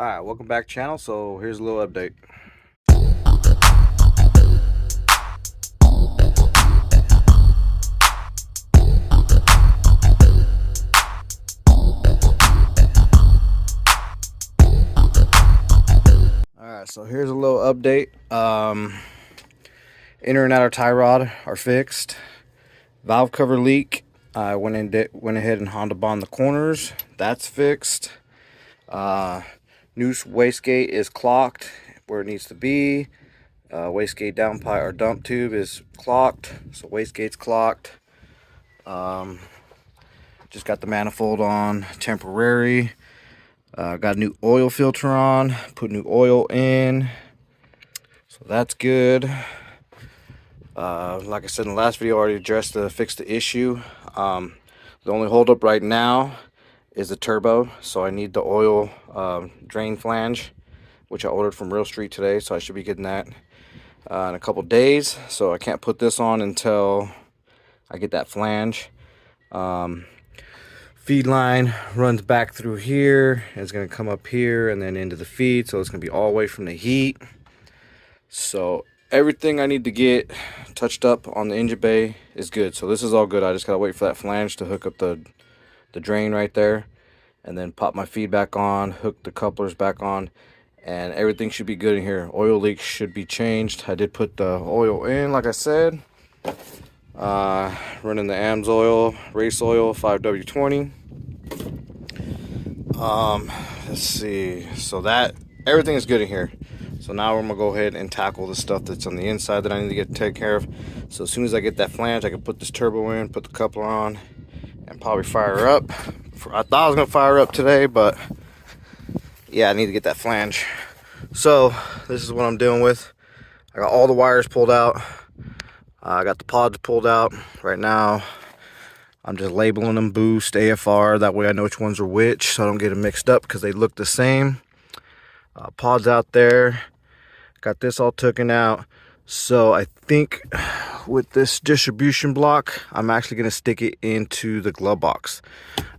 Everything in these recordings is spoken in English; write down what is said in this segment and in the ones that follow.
Alright, welcome back channel. So here's a little update. Alright, so here's a little update. Inner and outer tie rod are fixed. Valve cover leak. I went ahead and Honda bond the corners. That's fixed. New wastegate is clocked where it needs to be. Wastegate downpipe or dump tube is clocked, so wastegate's clocked. Just got the manifold on temporary. Got a new oil filter on. Put new oil in, so that's good. Like I said in the last video, I already fixed the issue. The only holdup right now is the turbo, so I need the oil drain flange, which I ordered from Real Street today, so I should be getting that in a couple days. So I can't put this on until I get that flange. Feed line runs back through here. It's going to come up here and then into the feed, so it's going to be all away from the heat. So everything I need to get touched up on the engine bay is good. So this is all good. I just got to wait for that flange to hook up the drain right there, and then pop my feed back on, hook the couplers back on, and everything should be good in here. Oil leaks should be changed. I did put the oil in, like I said. Running the AMSOIL race oil 5W20. Let's see, so that everything is good in here. So now we're gonna go ahead and tackle the stuff that's on the inside that I need to get taken care of. So as soon as I get that flange, I can put this turbo in, put the coupler on, and probably fire her up. I thought I was gonna fire her up today, but yeah, I need to get that flange. So this is what I'm dealing with. I got all the wires pulled out. I got the pods pulled out. Right now I'm just labeling them boost, AFR, that way I know which ones are which, so I don't get them mixed up because they look the same. Pods out there. Got this all taken out. So I think with this distribution block, I'm actually going to stick it into the glove box.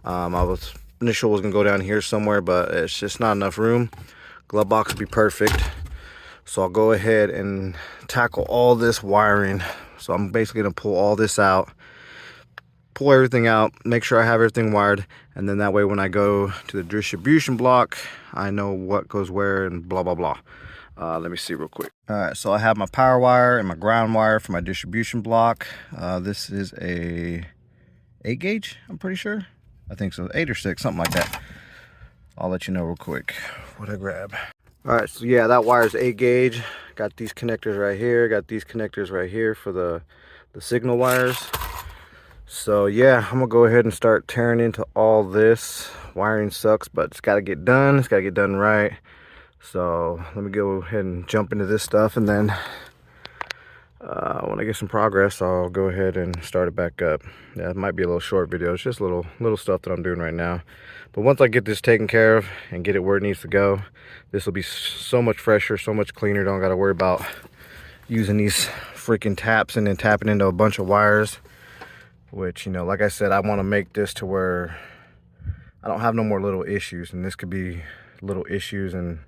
Initial was going to go down here somewhere, but it's just not enough room. Glove box would be perfect. So I'll go ahead and tackle all this wiring. So I'm basically going to pull all this out, pull everything out, make sure I have everything wired, and then that way when I go to the distribution block, I know what goes where and blah blah blah. Let me see real quick. All right, so I have my power wire and my ground wire for my distribution block. This is a 8 gauge, I'm pretty sure. I think so, 8 or 6, something like that. I'll let you know real quick what I grab. All right, so yeah, that wire is 8 gauge. Got these connectors right here, got these connectors right here for the signal wires. So yeah, I'm gonna go ahead and start tearing into all this. Wiring sucks, but it's gotta get done. It's gotta get done right. So let me go ahead and jump into this stuff, and then when I get some progress, I'll go ahead and start it back up. Yeah, it might be a little short video. It's just little stuff that I'm doing right now. But once I get this taken care of and get it where it needs to go, this will be so much fresher, so much cleaner. Don't gotta worry about using these freaking taps and then tapping into a bunch of wires. Which, you know, like I said, I want to make this to where I don't have no more little issues. And this could be little issues, and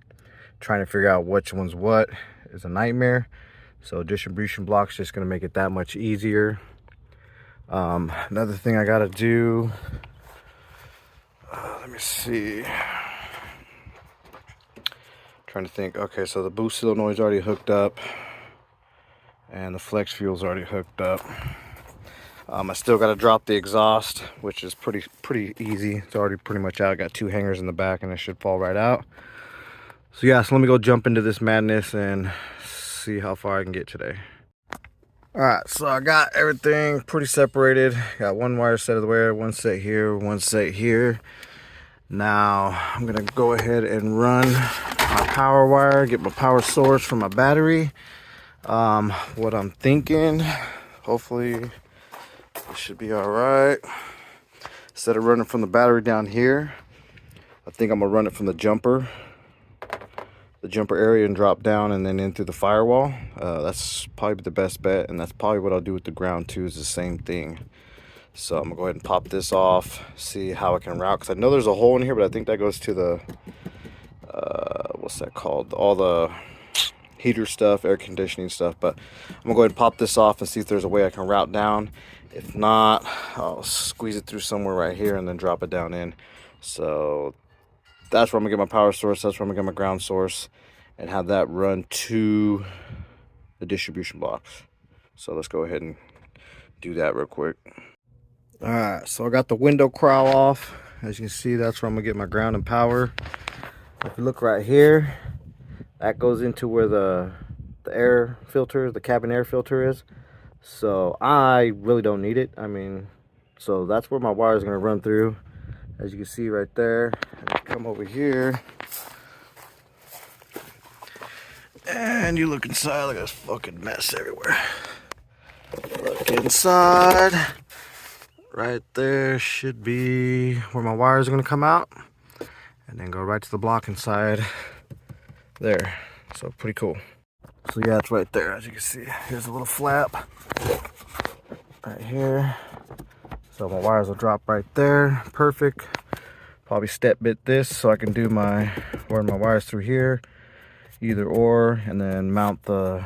trying to figure out which one's what is a nightmare. So distribution block's just going to make it that much easier. Another thing I got to do, let me see. Trying to think. Okay, so the boost solenoid is already hooked up, and the flex fuel's already hooked up. I still got to drop the exhaust, which is pretty easy. It's already pretty much out. I got 2 hangers in the back, and it should fall right out. So yeah, so let me go jump into this madness and see how far I can get today. All right, so I got everything pretty separated. Got one wire set of the way, one set here, one set here. Now I'm gonna go ahead and run my power wire, get my power source from my battery. What I'm thinking, hopefully it should be all right. Instead of running from the battery down here, I think I'm gonna run it from the jumper area and drop down and then in through the firewall. That's probably the best bet, and that's probably what I'll do with the ground too, is the same thing. So I'm gonna go ahead and pop this off, see how I can route, because I know there's a hole in here, but I think that goes to the what's that called? All the heater stuff, air conditioning stuff. But I'm gonna go ahead and pop this off and see if there's a way I can route down. If not, I'll squeeze it through somewhere right here and then drop it down in. So that's where I'm gonna get my power source, that's where I'm gonna get my ground source, and have that run to the distribution box. So let's go ahead and do that real quick. All right, so I got the window crown off. As you can see, that's where I'm gonna get my ground and power. If you look right here, that goes into where the air filter, the cabin air filter is. So I really don't need it. I mean, so that's where my wire is gonna run through. As you can see right there, come over here. And you look inside, look at this fucking mess everywhere. Look inside. Right there should be where my wires are gonna come out. And then go right to the block inside there. So pretty cool. So yeah, it's right there, as you can see. Here's a little flap right here. So my wires will drop right there, perfect. Probably step bit this so I can do my, run my wires through here, either or, and then mount the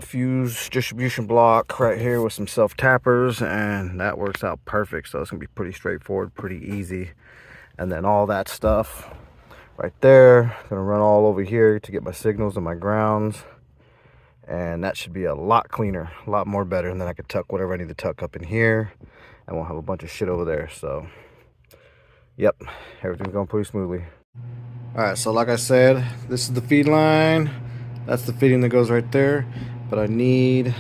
fuse distribution block right here with some self tappers, and that works out perfect. So it's gonna be pretty straightforward, pretty easy. And then all that stuff right there, gonna run all over here to get my signals and my grounds, and that should be a lot cleaner, a lot more better. And then I could tuck whatever I need to tuck up in here, and won't have a bunch of shit over there. So yep, everything's going pretty smoothly. All right, so like I said, this is the feed line, that's the feeding that goes right there, but I need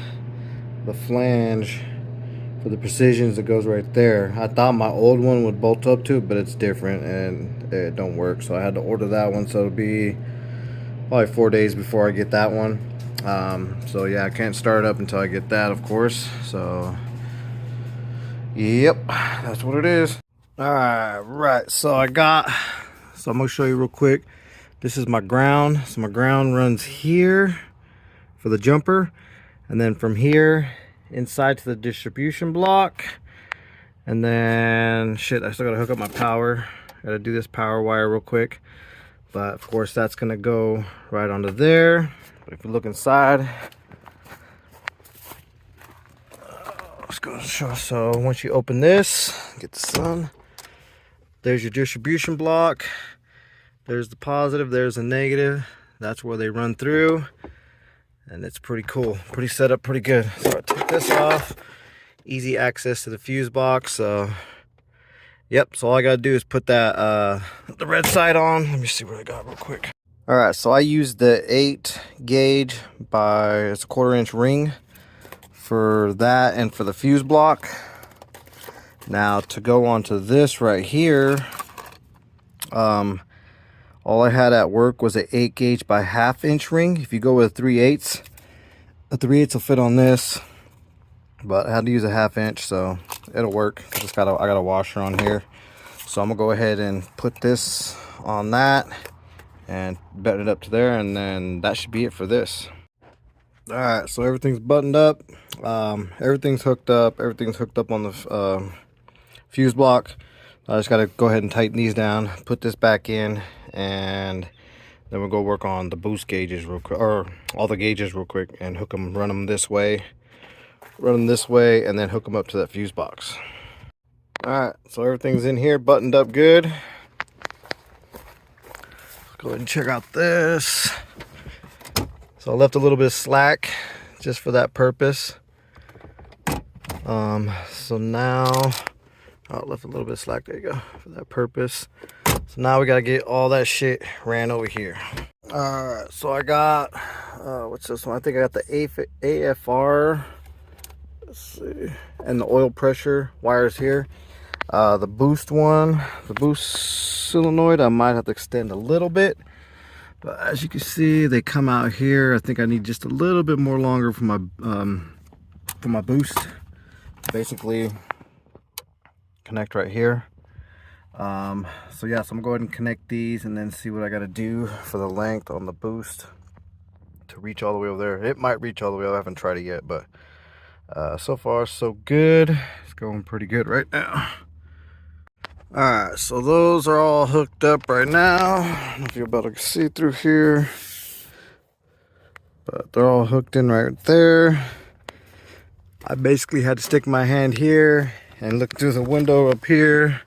the flange for the precisions that goes right there. I thought my old one would bolt up to it, but it's different and it don't work. So I had to order that one. So it'll be probably 4 days before I get that one. So yeah, I can't start it up until I get that, of course. So yep, that's what it is. All right, so I'm gonna show you real quick. This is my ground. So my ground runs here for the jumper, and then from here inside to the distribution block. And then shit, I still gotta hook up my power. Gotta do this power wire real quick, but of course that's gonna go right onto there. But if you look inside, let's go show. So once you open this, get the sun, there's your distribution block, there's the positive, there's the negative, that's where they run through. And it's pretty cool, pretty set up, pretty good. So I took this off, easy access to the fuse box. So yep, so all I gotta do is put that the red side on. Let me see what I got real quick. All right, so I used the 8 gauge by, it's a 1/4 inch ring for that and for the fuse block. Now to go onto this right here, all I had at work was an 8 gauge by 1/2 inch ring. If you go with a 3/8, a 3/8 will fit on this, but I had to use a 1/2 inch, so it'll work. I got a washer on here, so I'm gonna go ahead and put this on that and button it up to there, and then that should be it for this. All right, so everything's buttoned up, everything's hooked up on the fuse block. I just gotta go ahead and tighten these down, put this back in, and then we'll go work on the boost gauges real quick, or all the gauges real quick, and hook them, run them this way, and then hook them up to that fuse box. All right, so everything's in here, buttoned up good. Let's go ahead and check out this. So I left a little bit of slack just for that purpose. So now, I left a little bit of slack, there you go, for that purpose. So now we gotta get all that shit ran over here. Alright, so I got, what's this one? I think I got the AFR, let's see, and the oil pressure wires here. The boost one, the boost solenoid, I might have to extend a little bit. But as you can see, they come out here. I think I need just a little bit more longer for my boost. Basically, connect right here. So yeah, so I'm going to go ahead and connect these and then see what I got to do for the length on the boost to reach all the way over there. It might reach all the way over. I haven't tried it yet, but so far so good. It's going pretty good right now. Alright, so those are all hooked up right now. I don't know if you're able to see through here, but they're all hooked in right there. I basically had to stick my hand here and look through the window up here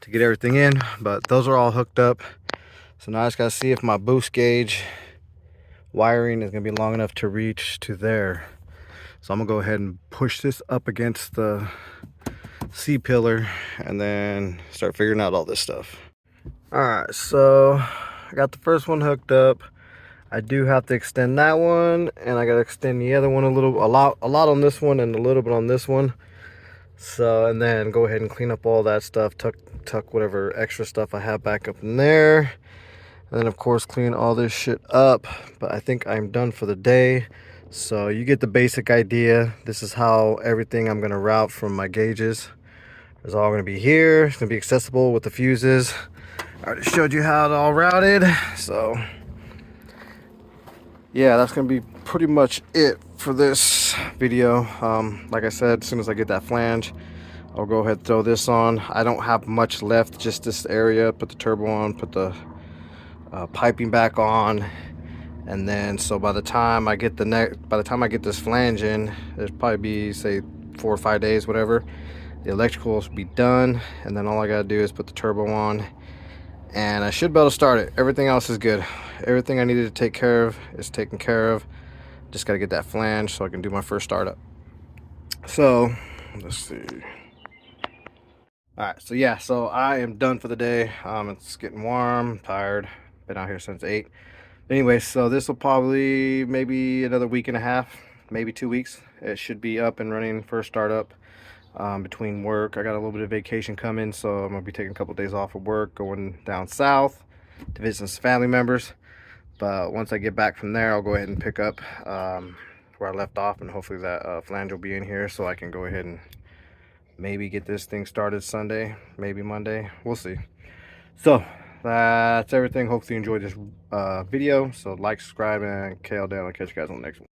to get everything in, but those are all hooked up. So now I just gotta see if my boost gauge wiring is gonna be long enough to reach to there. So I'm gonna go ahead and push this up against the C-pillar and then start figuring out all this stuff. Alright, so I got the first one hooked up. I do have to extend that one, and I gotta extend the other one a lot on this one and a little bit on this one. So, and then go ahead and clean up all that stuff, tuck whatever extra stuff I have back up in there. And then of course clean all this shit up. But I think I'm done for the day. So you get the basic idea. This is how everything I'm gonna route from my gauges. It's all gonna be here. It's gonna be accessible with the fuses. I already showed you how it all routed. So yeah, that's gonna be pretty much it for this video. Like I said, as soon as I get that flange, I'll go ahead and throw this on. I don't have much left, just this area. Put the turbo on, put the piping back on, and then so by the time I get this flange in, it'll probably be say 4 or 5 days, whatever. The electrical will be done, and then all I gotta do is put the turbo on, and I should be able to start it. Everything else is good. Everything I needed to take care of is taken care of. Just gotta get that flange so I can do my first startup. So let's see. All right, so yeah, so I am done for the day. It's getting warm, I'm tired. Been out here since 8. Anyway, so this will probably maybe another week and a half, maybe 2 weeks. It should be up and running first startup. Between work, I got a little bit of vacation coming, so I'm gonna be taking a couple of days off of work, going down south to visit some family members. But once I get back from there, I'll go ahead and pick up where I left off, and hopefully that flange will be in here so I can go ahead and maybe get this thing started Sunday, maybe Monday. We'll see. So that's everything. Hopefully you enjoyed this video. So like, subscribe, and KL down. I'll catch you guys on the next one.